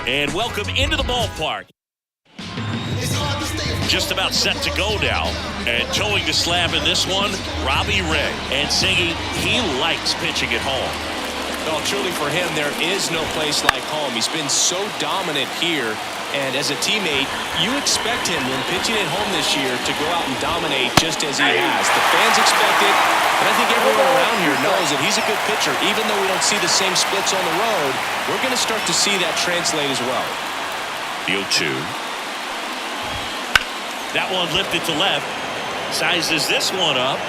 And welcome into the ballpark. Just about set to go now. And towing the slab in this one, Robbie Ray. And singing, he likes pitching at home. Well, truly for him, there is no place like home. He's been so dominant here. And as a teammate, you expect him when pitching at home this year to go out and dominate just as he has. The fans expect it, and I think everyone around here knows that he's a good pitcher. Even though we don't see the same splits on the road, we're going to start to see that translate as well. The 0-2. That one lifted to left. Sizes this one up.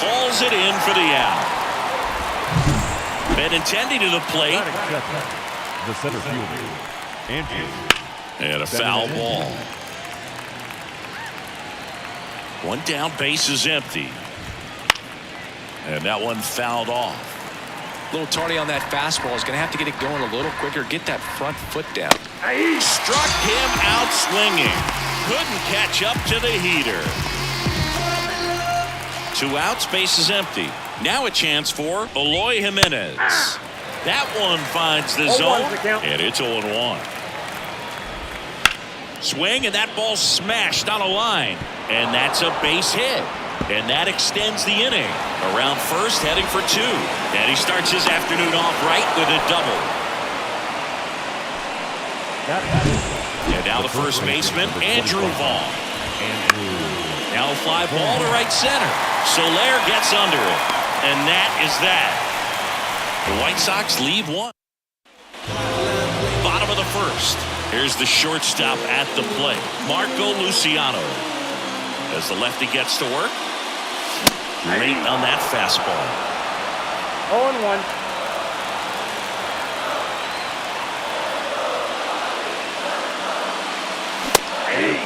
Hauls it in for the out. Benintendi to the plate. The center fielder. And a foul ball. One down, base is empty. And that one fouled off. A little tardy on that fastball. Is going to have to get it going a little quicker. Get that front foot down. Struck him out swinging. Couldn't catch up to the heater. 2 outs, base is empty. Now a chance for Eloy Jimenez. That one finds the zone, and it's 0-1. Swing, and that ball smashed on a line. And that's a base hit. And that extends the inning. Around first, heading for 2. And he starts his afternoon off right with a double. And now the first baseman, Andrew Vaughn. Now a fly ball to right center. Soler gets under it. And that is that. The White Sox lead 1. Bottom of the first. Here's the shortstop at the plate, Marco Luciano. As the lefty gets to work. Late on that fastball. 0-1.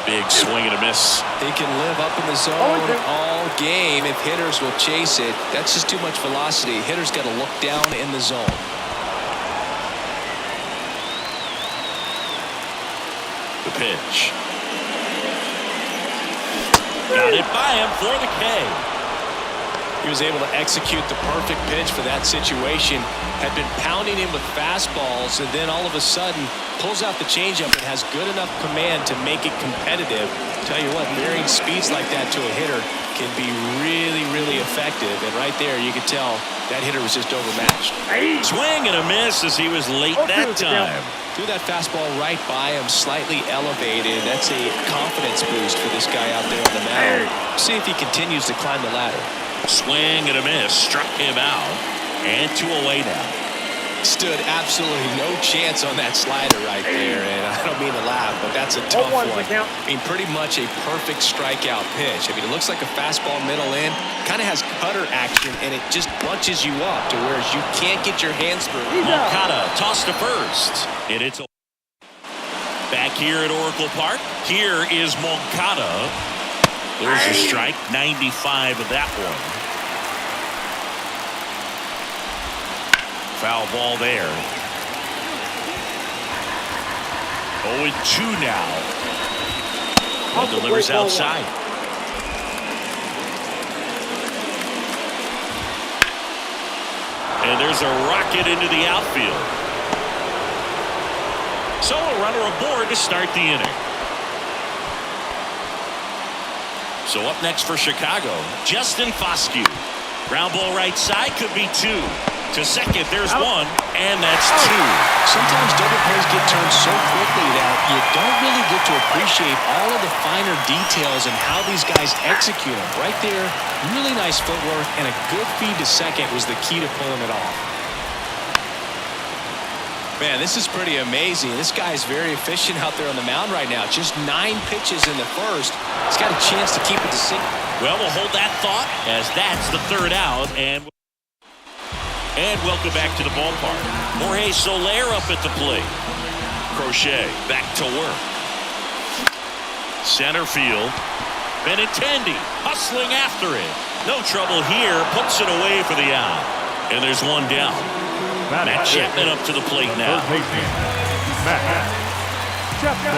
Big swing and a miss. He can live up in the zone all game if hitters will chase it. That's just too much velocity. Hitters got to look down in the zone. The pitch. Got it by him for the K. He was able to execute the perfect pitch for that situation. Had been pounding him with fastballs, and then all of a sudden pulls out the changeup and has good enough command to make it competitive. Tell you what, varying speeds like that to a hitter can be really, really effective. And right there, you could tell that hitter was just overmatched. Swing and a miss as he was late that time. Threw that fastball right by him, slightly elevated. That's a confidence boost for this guy out there on the mound. See if he continues to climb the ladder. Swing and a miss, struck him out, and 2 away now. Stood absolutely no chance on that slider right there, and I don't mean to laugh, but that's a tough one. I mean, pretty much a perfect strikeout pitch. I mean, it looks like a fastball middle in, kind of has cutter action, and it just bunches you up to where you can't get your hands through. Moncada tossed to first, and it's back here at Oracle Park. Here is Moncada. There's a strike, 95 of that one. Foul ball there. 0-2 now. And delivers outside. And there's a rocket into the outfield. So a runner aboard to start the inning. So up next for Chicago, Justin Foscue. Ground ball right side, could be 2. To second, there's 1, and that's 2. Sometimes double plays get turned so quickly that you don't really get to appreciate all of the finer details and how these guys execute them. Right there, really nice footwork, and a good feed to second was the key to pulling it off. Man, this is pretty amazing. This guy is very efficient out there on the mound right now. Just 9 pitches in the first. He's got a chance to keep it to 6. Well, we'll hold that thought as that's the 3rd out, and welcome back to the ballpark. Jorge Soler up at the plate. Crochet back to work. Center field. Benintendi hustling after it. No trouble here. Puts it away for the out. And there's 1 down. Matt Chapman up to the plate now. Matt Chapman.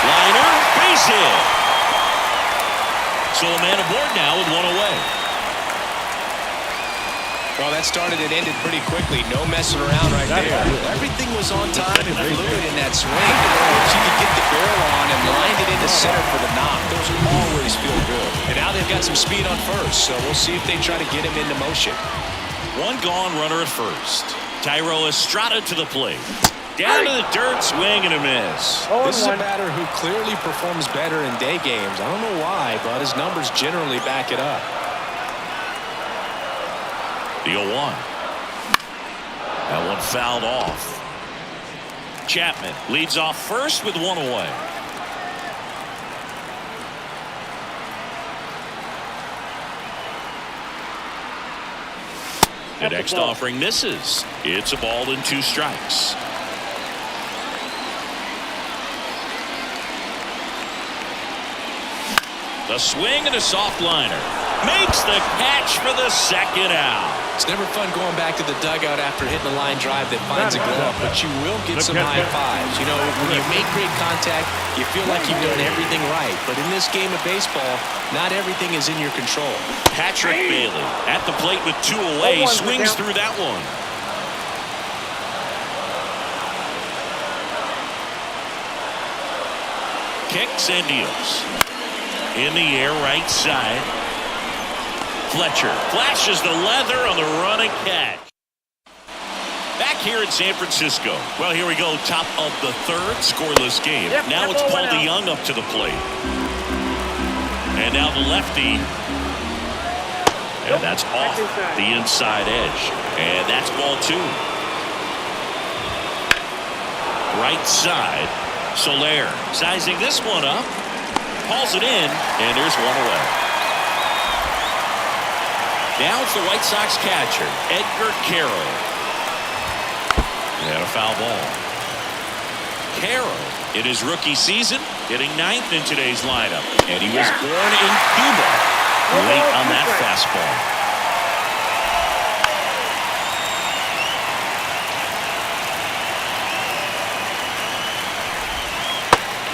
Liner, base hit. So a man aboard now with 1 away. Well, that started and ended pretty quickly. No messing around right there. Everything was on time and fluid in that swing. She could get the barrel on and lined it into center for the knock. Those always feel good. And now they've got some speed on first, so we'll see if they try to get him into motion. One gone, runner at first. Tyro Estrada to the plate. Down to the dirt, swing and a miss. This is a batter who clearly performs better in day games. I don't know why, but his numbers generally back it up. The 0-1. That one fouled off. Chapman leads off first with one away. The next offering misses. It's a ball and 2 strikes. The swing and a soft liner. Makes the catch for the second out. It's never fun going back to the dugout after hitting a line drive that finds a glove, but you will get some high fives. You know, when you make great contact, you feel like you've done everything right. But in this game of baseball, not everything is in your control. Patrick Bailey at the plate with 2 away. Swings through that one. Kicks and deals. In the air, right side. Fletcher flashes the leather on the running catch. Back here in San Francisco. Well, here we go. Top of the 3rd, scoreless game. Now it's Paul DeYoung up to the plate. And now the lefty. And that's off the inside edge. And that's ball 2. Right side. Soler sizing this one up. Hauls it in. And there's one away. Now it's the White Sox catcher, Edgar Carroll. And a foul ball. Carroll, in his rookie season, hitting 9th in today's lineup. And he was born in Cuba. Late on that fastball.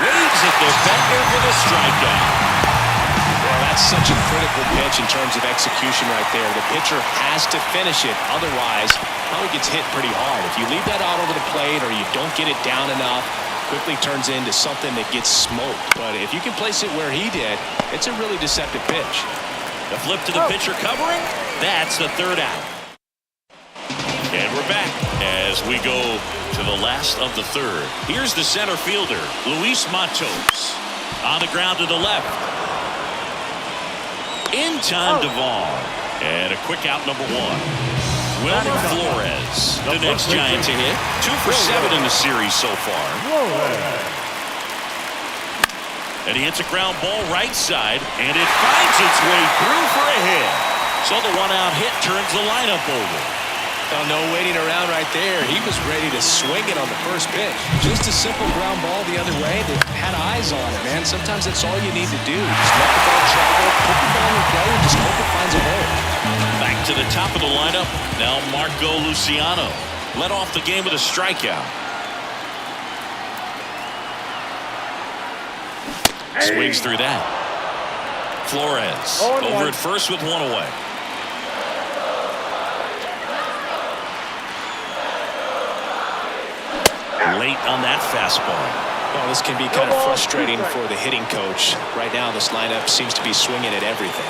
Waves at the bender for the strikeout. That's such a critical pitch in terms of execution right there. The pitcher has to finish it. Otherwise, probably gets hit pretty hard. If you leave that out over the plate or you don't get it down enough, quickly turns into something that gets smoked. But if you can place it where he did, it's a really deceptive pitch. The flip to the pitcher covering. That's the 3rd out. And we're back as we go to the last of the 3rd. Here's the center fielder, Luis Matos. On the ground to the left. In time, Devon. And a quick out, number 1. Wilmer Flores, the next Giant to hit. 2 for 7 in the series so far. And he hits a ground ball right side, and it finds its way through for a hit. So the 1-out hit turns the lineup over. Oh, no waiting around right there. He was ready to swing it on the first pitch. Just a simple ground ball the other way that had eyes on it, man. Sometimes that's all you need to do. Just let the ball travel, put the ball in play, and just hope it finds a hole. Back to the top of the lineup. Now Marco Luciano led off the game with a strikeout. Swings through that. Flores over at first with 1 away. Late on that fastball. Well, this can be kind of frustrating for the hitting coach. Right now, this lineup seems to be swinging at everything.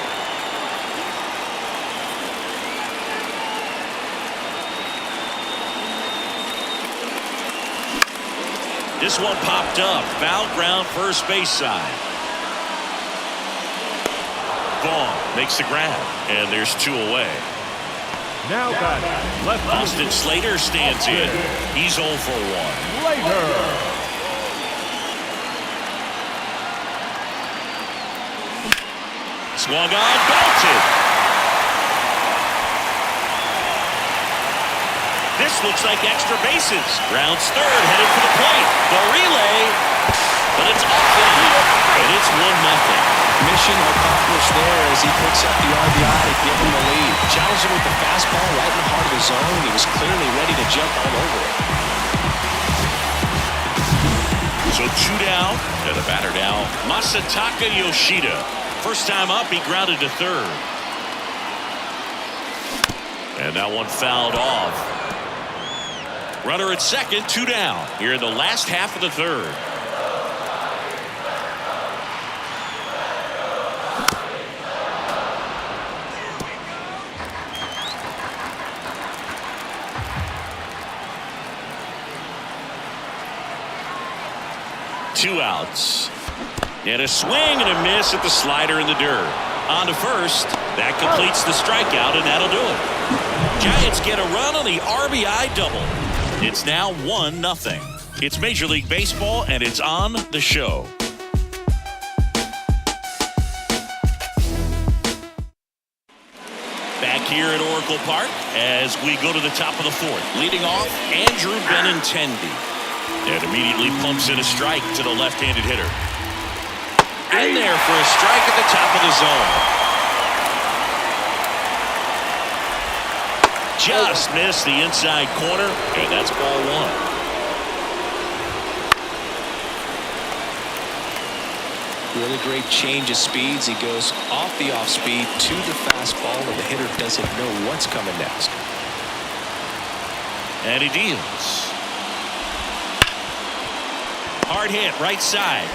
This one popped up. Foul ground, first base side. Vaughn makes the grab, and there's 2 away. Now back, left. Austin Slater stands in. He's 0 for 1. Slater. Swung on, belted. This looks like extra bases. Rounds 3rd, headed for the plate. The relay, but it's offline, and it's 1-0. Mission accomplished there as he picks up the RBI to give him the lead. Challenged him with the fastball right in the heart of the zone. He was clearly ready to jump all over it. So 2 down, and the batter now, Masataka Yoshida. First time up, he grounded to 3rd. And And that one fouled off. Runner at second, 2 down here in the last half of the third. Two outs. And a swing and a miss at the slider in the dirt. On to first. That completes the strikeout, and that'll do it. Giants get a run on the RBI double. It's now 1-0. It's Major League Baseball, and it's on the show. Back here at Oracle Park as we go to the top of the fourth. Leading off, Andrew Benintendi. And immediately pumps in a strike to the left-handed hitter. In there for a strike at the top of the zone. Just missed the inside corner, and that's ball one. Really great change of speeds. He goes off the off-speed to the fastball, and the hitter doesn't know what's coming next. And he deals. Hard hit, right side.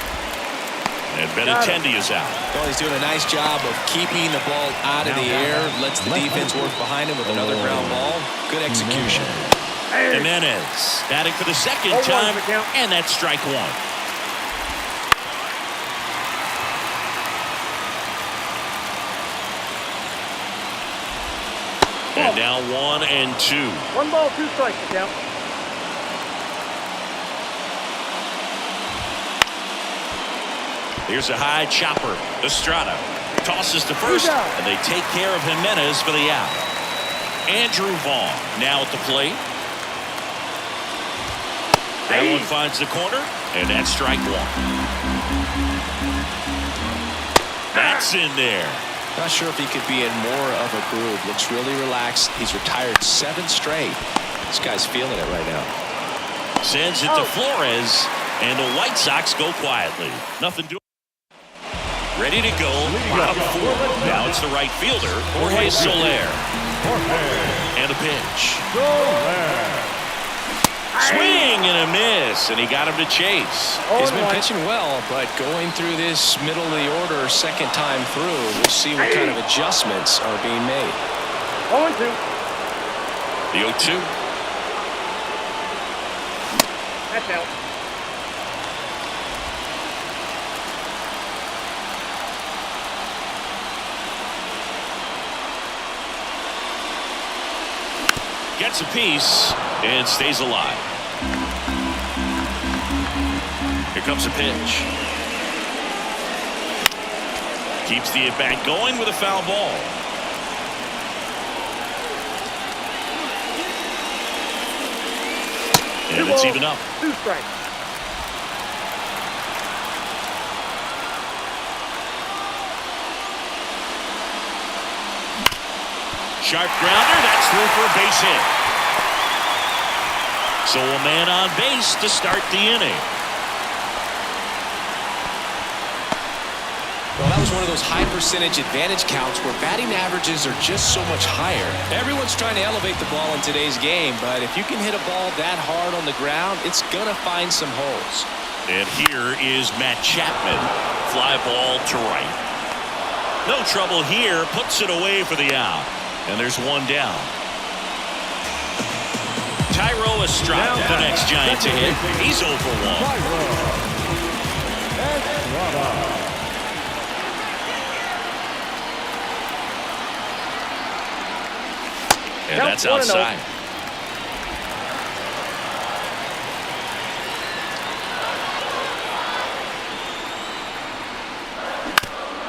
And Benintendi is out. Well, he's doing a nice job of keeping the ball out of the air. Lets the defense work behind him with another ground ball. Good execution. Jimenez batting for the second time, and that's strike one. And now 1-2. 1 ball, 2 strikes to count. Here's a high chopper. Estrada tosses to first, and they take care of Jimenez for the out. Andrew Vaughn now at the plate. That one finds the corner, and that's strike one. That's in there. Not sure if he could be in more of a groove. Looks really relaxed. He's retired 7 straight. This guy's feeling it right now. Sends it to Flores, and the White Sox go quietly. Nothing doing. Ready to go, bottom 4. Now it's the right fielder, Jorge Soler. And a pitch. Swing and a miss, and he got him to chase. He's been pitching well, but going through this middle of the order second time through, we'll see what kind of adjustments are being made. 0-2. The 0-2. That's out. Gets a piece and stays alive. Here comes a pitch. Keeps the at-bat going with a foul ball. And it's even up. 2 strikes. Sharp grounder, that's through for a base hit. So a man on base to start the inning. Well, that was one of those high percentage advantage counts where batting averages are just so much higher. Everyone's trying to elevate the ball in today's game, but if you can hit a ball that hard on the ground, it's going to find some holes. And here is Matt Chapman. Fly ball to right. No trouble here, puts it away for the out. And there's one down. Tyro Estrada, the next Giant to hit. He's 0 for 1. And that's outside.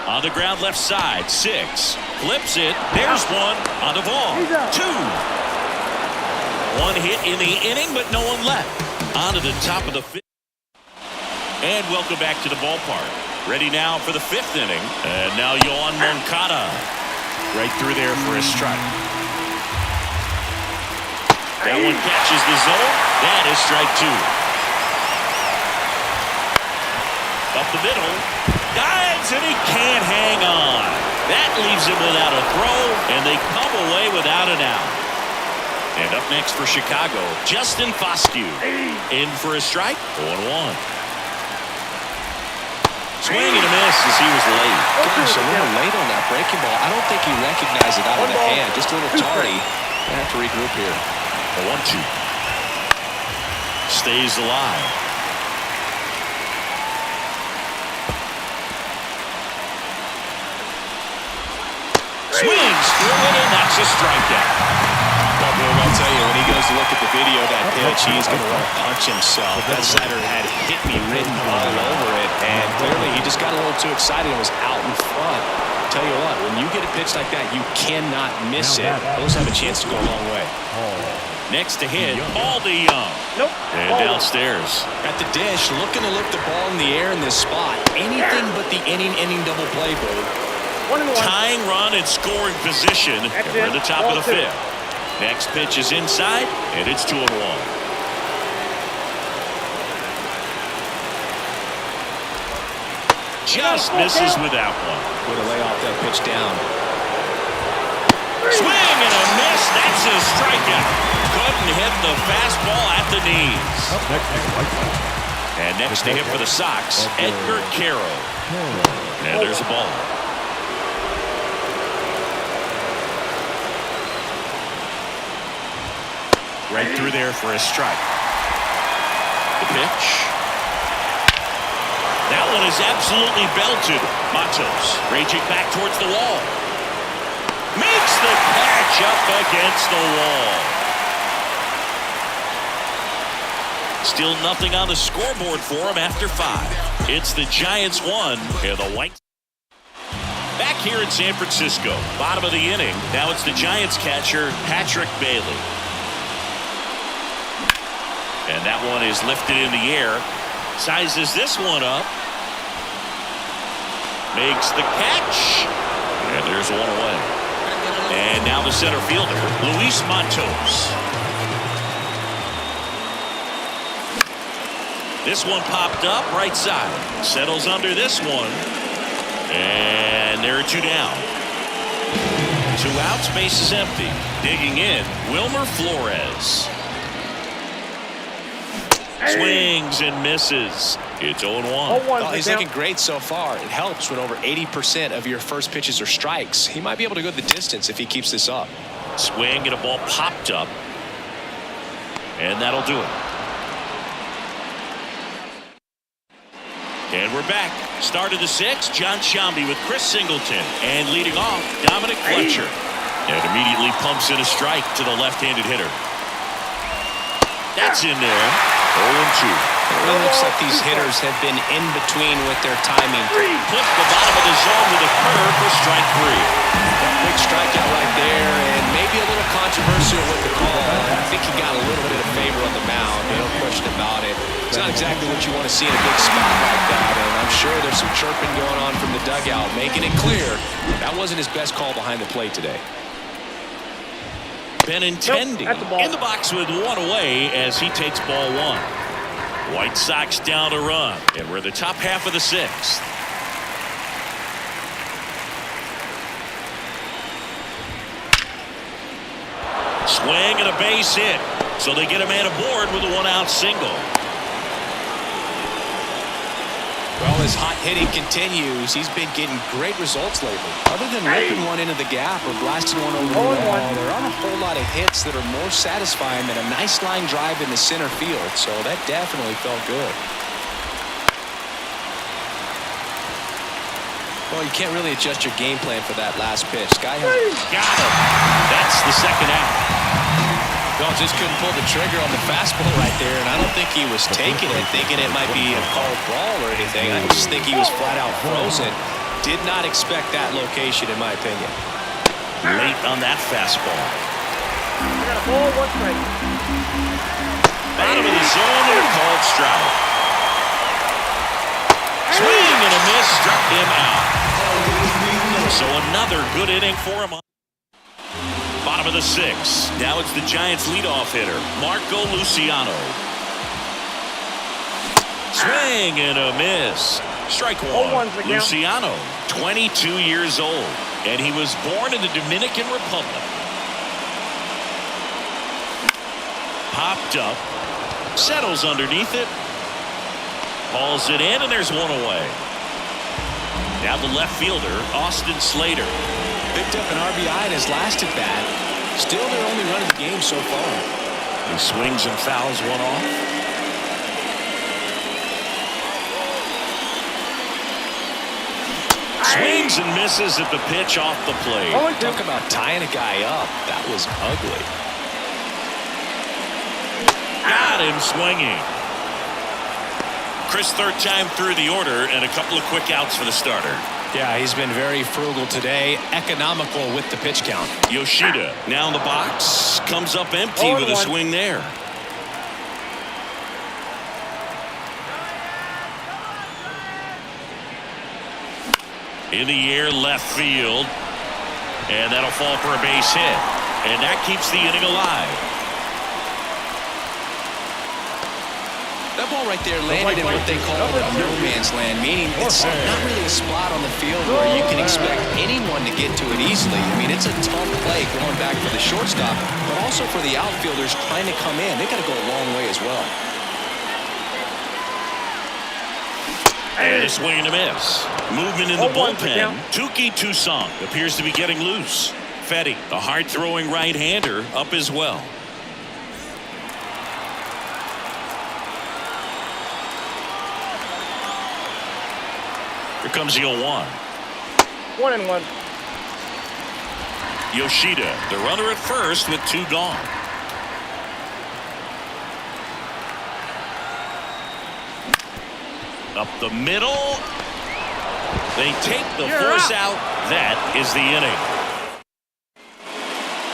On the ground left side, 6. Flips it. There's one on the ball. 2. One hit in the inning, but no one left. On to the top of the 5th. And welcome back to the ballpark. Ready now for the 5th inning. And now Yohan Moncada. Right through there for a strike. That one catches the zone. That is strike 2. Up the middle. Dives, and he can't hang on. That leaves him without a throw, and they come away without an out. And up next for Chicago, Justin Foscue. In for a strike, 0-1. Swing and a miss as he was late. Gosh, a little late on that breaking ball. I don't think he recognized it out of the hand. Just a little tardy. Gonna have to regroup here. A 1-2. Stays alive. Swings through it, and that's a strikeout. Well, Boom, I'll tell you, when he goes to look at the video of that pitch, he's going to want to punch himself. That slider had hit me written all over it, and clearly he just got a little too excited and was out in front. Tell you what, when you get a pitch like that, you cannot miss it. Those have a chance to go a long way. Next to hit, ball to Young. Nope. And downstairs. At the dish, looking to lift the ball in the air in this spot. Anything but the inning double play, Boom. 1-1. Tying run in scoring position. And we're at the top of the fifth. Next pitch is inside, and it's 2-1. Just misses with that one. Way to lay off that pitch down. Swing and a miss. That's a strikeout. Couldn't hit the fastball at the knees. Up next is White Sox. And next to him for the Sox, Edgar Carroll. And there's a ball. Right through there for a strike. The pitch. That one is absolutely belted. Matos raging back towards the wall. Makes the catch up against the wall. Still nothing on the scoreboard for him after 5. It's the Giants 1 and the White. Back here in San Francisco, bottom of the inning. Now it's the Giants catcher, Patrick Bailey. And that one is lifted in the air. Sizes this one up. Makes the catch. And there's one away. And now the center fielder, Luis Matos. This one popped up right side. Settles under this one. And there are 2 down. 2 outs, base is empty. Digging in, Wilmer Flores. Swings and misses. It's 0-1. Oh, he's looking great so far. It helps when over 80% of your first pitches are strikes. He might be able to go the distance if he keeps this up. Swing and a ball popped up. And that'll do it. And we're back. Start of the 6th, John Shambi with Chris Singleton. And leading off, Dominic Fletcher. And immediately pumps in a strike to the left-handed hitter. That's in there. 0-2. It really looks like these hitters have been in between with their timing. Put the bottom of the zone with a curve for strike 3. Big strikeout right there, and maybe a little controversial with the call. I think he got a little bit of favor on the mound. No question about it. It's not exactly what you want to see in a big spot like that, and I'm sure there's some chirping going on from the dugout, making it clear that wasn't his best call behind the plate today. Benintendi in the box with 1 away as he takes ball 1. White Sox down a run, and we're in the top half of the 6th. Swing and a base hit, so they get a man aboard with a 1-out single. Well, as hot hitting continues, he's been getting great results lately. Other than ripping one into the gap or blasting one over the wall, there aren't a whole lot of hits that are more satisfying than a nice line drive in the center field. So that definitely felt good. Well, you can't really adjust your game plan for that last pitch. Guy has got him. That's the 2nd out. Well, just couldn't pull the trigger on the fastball right there, and I don't think he was taking it, thinking it might be a called ball or anything. I just think he was flat out frozen. Did not expect that location, in my opinion. Late on that fastball. Got a ball, 1 strike. Bottom of the zone and a called strike. Swing and a miss struck him out. So another good inning for him. Bottom of the 6th. Now it's the Giants leadoff hitter, Marco Luciano. Swing and a miss. Strike 1. Luciano, 22 years old, and he was born in the Dominican Republic. Chopped up. Settles underneath it. Hauls it in, and there's one away. Now the left fielder, Austin Slater. Picked up an RBI in his last at bat. Still their only run of the game so far. He swings and fouls one off. Swings and misses at the pitch off the plate. Talk about tying a guy up. That was ugly. Got him swinging. Chris, third time through the order, and a couple of quick outs for the starter. Yeah, he's been very frugal today. Economical with the pitch count. Yoshida now in the box. Comes up empty with a swing there. In the air, left field. And that'll fall for a base hit. And that keeps the inning alive. That ball right there landed in what they call no man's land, meaning it's not really a spot on the field where you can expect anyone to get to it easily. I mean, it's a tough play going back for the shortstop, but also for the outfielders trying to come in. They got to go a long way as well. And a swing and a miss. Movement in the bullpen. Tuki Toussaint appears to be getting loose. Fetty, the hard-throwing right-hander, up as well. Here comes the 0-1. 1-1. Yoshida, the runner at first with two gone. Up the middle. They take the force out. That is the inning.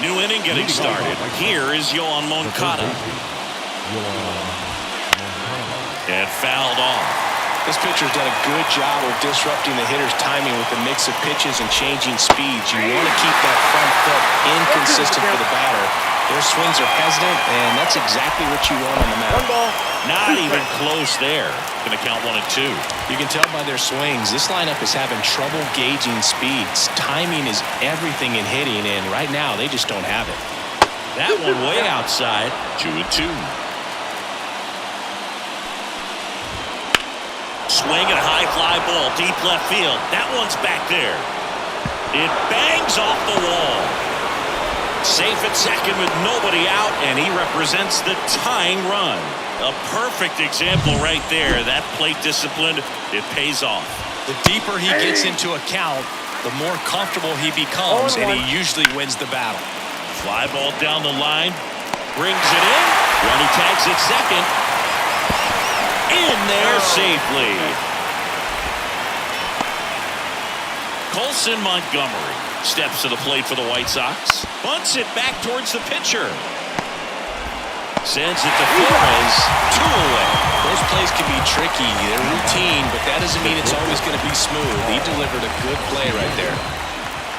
New inning getting started. Here is Yoan Moncada. And fouled off. This pitcher's done a good job of disrupting the hitter's timing with a mix of pitches and changing speeds. You want to keep that front foot inconsistent for the batter. Their swings are hesitant, and that's exactly what you want on the mound. Not even close there. Going to count 1 and 2. You can tell by their swings, this lineup is having trouble gauging speeds. Timing is everything in hitting, and right now they just don't have it. That one way outside. 2 and 2. Swing and a high fly ball deep left field. That one's back there. It bangs off the wall. Safe at second with nobody out, and he represents the tying run. A perfect example right there. That plate discipline, it pays off. The deeper he gets into a count, the more comfortable he becomes, and he usually wins the battle. Fly ball down the line. Brings it in. Running tags at second. In there safely. Colson Montgomery steps to the plate for the White Sox. Bunts it back towards the pitcher. Sends it to Flores. 2 away. Those plays can be tricky. They're routine, but that doesn't mean it's always going to be smooth. He delivered a good play right there.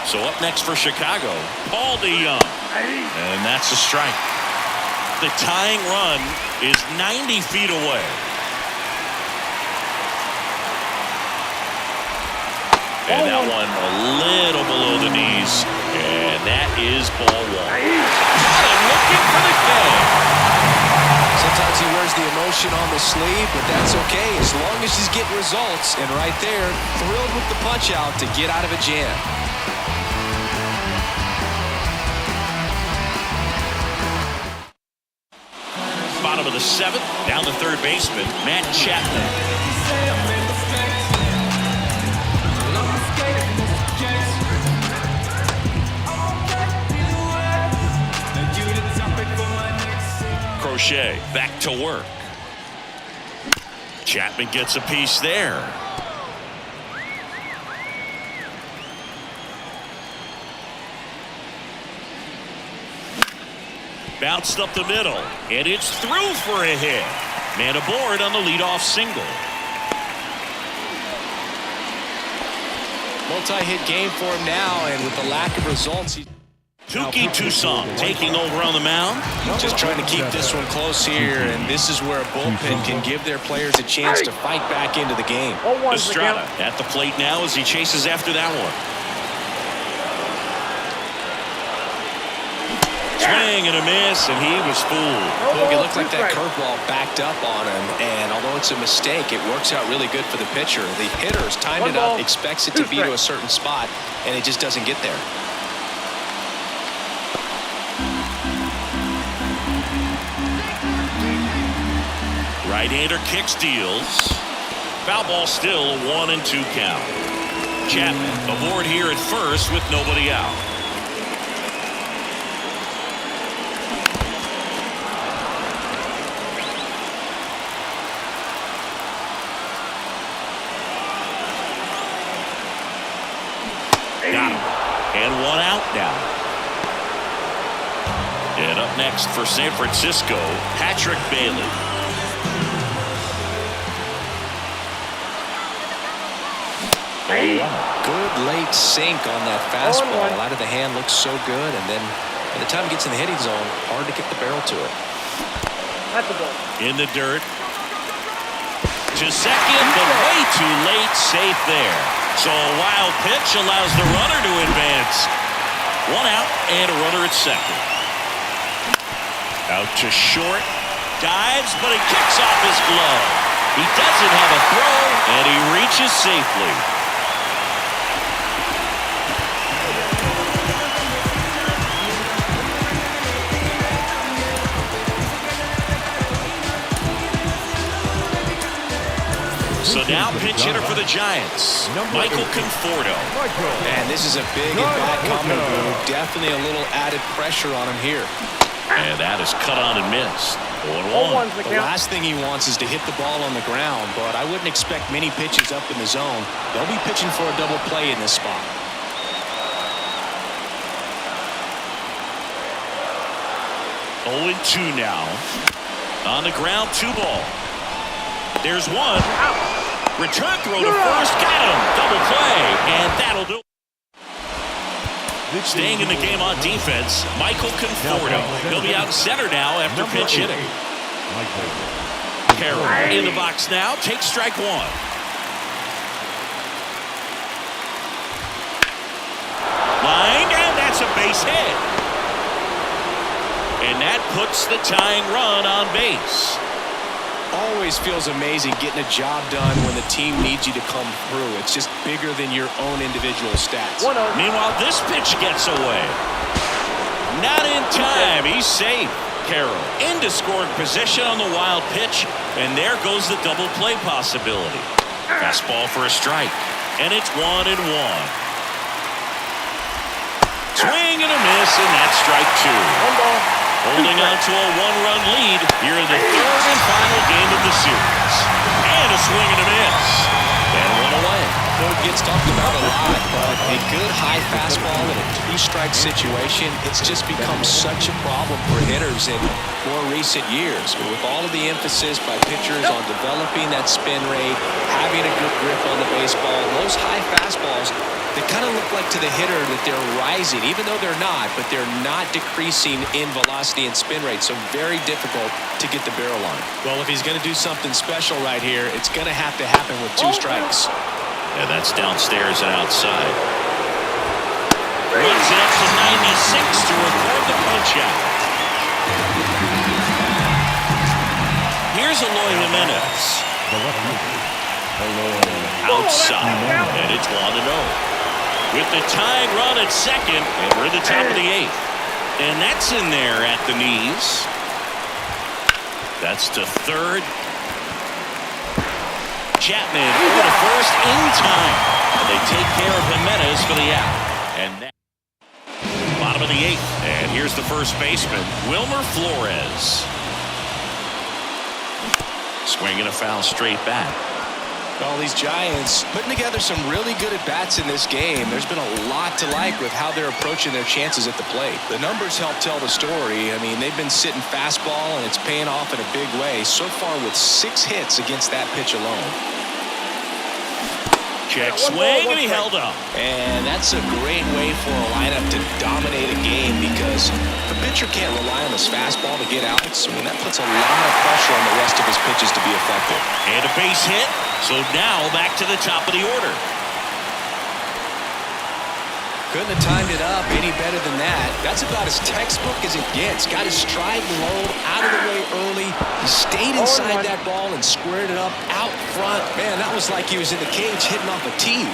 So up next for Chicago, Paul DeYoung. And that's a strike. The tying run is 90 feet away. And that one a little below the knees. And that is ball 1. Got him looking for the game. Sometimes he wears the emotion on the sleeve, but that's okay as long as he's getting results. And right there, thrilled with the punch out to get out of a jam. Bottom of the 7th, down the third baseman, Matt Chapman. Crochet back to work. Chapman gets a piece there. Bounced up the middle, and it's through for a hit. Man aboard on the leadoff single. Multi-hit game for him now, and with the lack of results, Tuki Toussaint taking over on the mound. Just trying to keep this one close here, and this is where a bullpen can give their players a chance to fight back into the game. Estrada at the plate now as he chases after that one. Swing and a miss, and he was fooled. Look, it looked like that curveball backed up on him, and although it's a mistake, it works out really good for the pitcher. The hitter's timed it up, expects it to be to a certain spot, and it just doesn't get there. Right-hander kicks, deals. Foul ball, still a 1-2 count. Chapman aboard here at first with nobody out. Got him. And one out now. And up next for San Francisco, Patrick Bailey. Good late sink on that fastball. Out of the hand looks so good, and then by the time it gets in the hitting zone, hard to get the barrel to it. That's the ball. In the dirt. To second, but way too late. Safe there. So a wild pitch allows the runner to advance. One out and a runner at second. Out to short. Dives, but he kicks off his glove. He doesn't have a throw, and he reaches safely. So now pinch hitter for the Giants, Michael Conforto. And this is a big at-bat coming. Definitely a little added pressure on him here. And that is cut on and missed. 0-1. The last thing he wants is to hit the ball on the ground, but I wouldn't expect many pitches up in the zone. They'll be pitching for a double play in this spot. Oh, 2 now. On the ground, 2 ball. There's one. Return throw to first. Got him. Double play. And that'll do it. Staying in the game on defense, Michael Conforto. He'll be out center now after pinch hitting. Carroll in the box now. Takes strike 1. Line, and that's a base hit. And that puts the tying run on base. Always feels amazing getting a job done when the team needs you to come through. It's just bigger than your own individual stats. Meanwhile, this pitch gets away. Not in time. He's safe. Carroll into scoring position on the wild pitch, and there goes the double play possibility. Fastball for a strike, and it's 1-1. Swing and a miss, and that's strike 2. Holding on to a 1-run lead here in the third and final game of the series. And a swing and a miss. And one away. It gets talked about a lot, but a good high fastball in a 2-strike situation, it's just become such a problem for hitters in more recent years. But with all of the emphasis by pitchers on developing that spin rate, having a good grip on the baseball, those high fastballs, they kind of look like to the hitter that they're rising, even though they're not, but they're not decreasing in velocity and spin rate, so very difficult to get the barrel on. Well, if he's going to do something special right here, it's going to have to happen with 2 strikes. And that's downstairs and outside. Runs it up to 96 to record the punch out. Here's Eloy Jimenez. Outside, and it's 1-0. With the tying run at second, and we're at the top of the 8th. And that's in there at the knees. That's to third. Chapman over to first in time. And they take care of Jimenez for the out. And that, bottom of the 8th. And here's the first baseman, Wilmer Flores. Swinging a foul straight back. Well, these Giants putting together some really good at-bats in this game. There's been a lot to like with how they're approaching their chances at the plate. The numbers help tell the story. I mean, they've been sitting fastball, and it's paying off in a big way. So far with 6 hits against that pitch alone. Check swing, and he held up. And that's a great way for a lineup to dominate a game because the pitcher can't rely on his fastball to get outs. I mean, that puts a lot of pressure on the rest of his pitches to be effective. And a base hit. So now back to the top of the order. Couldn't have timed it up any better than that. That's about as textbook as it gets. Got his stride low, out of the way early. He stayed inside that ball and squared it up out front. Man, that was like he was in the cage hitting off a tee.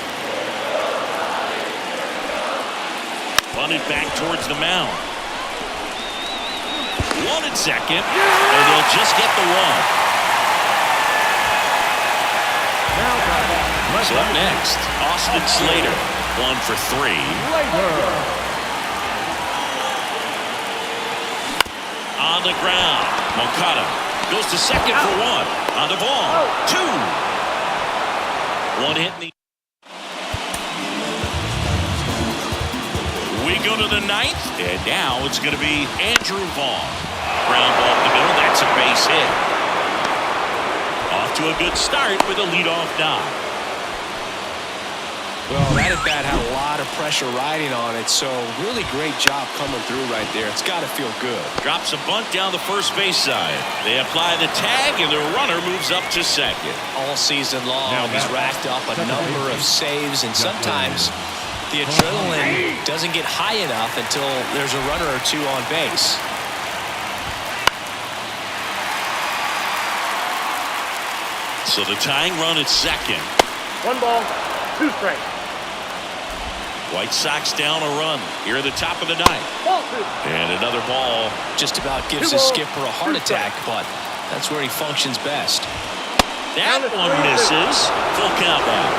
Bunted back towards the mound. 1 and 2nd, and they'll just get the one. So up next, Austin Slater, 1 for 3. On the ground, Moncada goes to second for 1. On the ball, 2. 1 hit in the. We go to the 9th, and now it's going to be Andrew Vaughn. Ground ball up the middle, that's a base hit. Off to a good start with a leadoff knock. Well, that at-bat had a lot of pressure riding on it, so really great job coming through right there. It's got to feel good. Drops a bunt down the first base side. They apply the tag, and the runner moves up to second. All season long, he's racked up a number of saves, and sometimes the adrenaline doesn't get high enough until there's a runner or two on base. So the tying run at second. 1 ball, 2 strikes. White Sox down a run here at the top of the 9th. Ball 2. And another ball. Just about gives his skipper a heart attack, but that's where he functions best. That one misses. Full count now.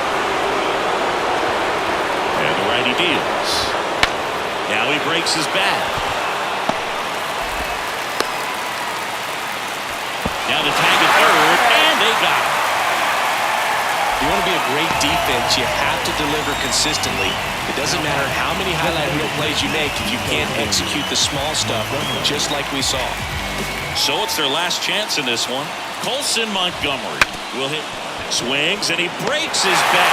And the righty deals. Now he breaks his bat. Now the tag at third, and they got him. You want to be a great defense, you have to deliver consistently. It doesn't matter how many highlight reel plays you make if you can't execute the small stuff, just like we saw. So it's their last chance in this one. Colson Montgomery will hit. Swings, and he breaks his bat.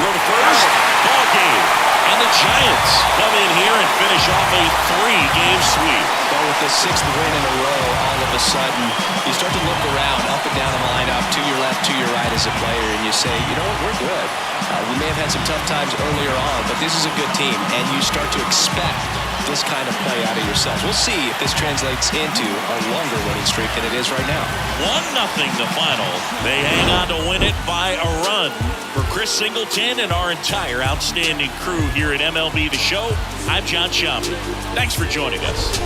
Throw to first. Ball game. And the Giants come in here and finish off a 3-game sweep. But with the 6th win in a row, all of a sudden, you start to look around, up and down the lineup, to your left, to your right as a player, and you say, you know what, we're good. We may have had some tough times earlier on, but this is a good team, and you start to expect this kind of play out of yourselves. We'll see if this translates into a longer winning streak than it is right now. 1-0 the final. They hang on to win it by a run. For Chris Singleton and our entire outstanding crew here at MLB The Show, I'm John Sciambi. Thanks for joining us.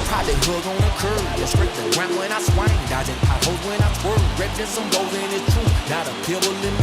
Probably hug on the curb, or scrape the ground when I swing, dodging potholes when I swerve, repping some goals and it's true, not a pebble in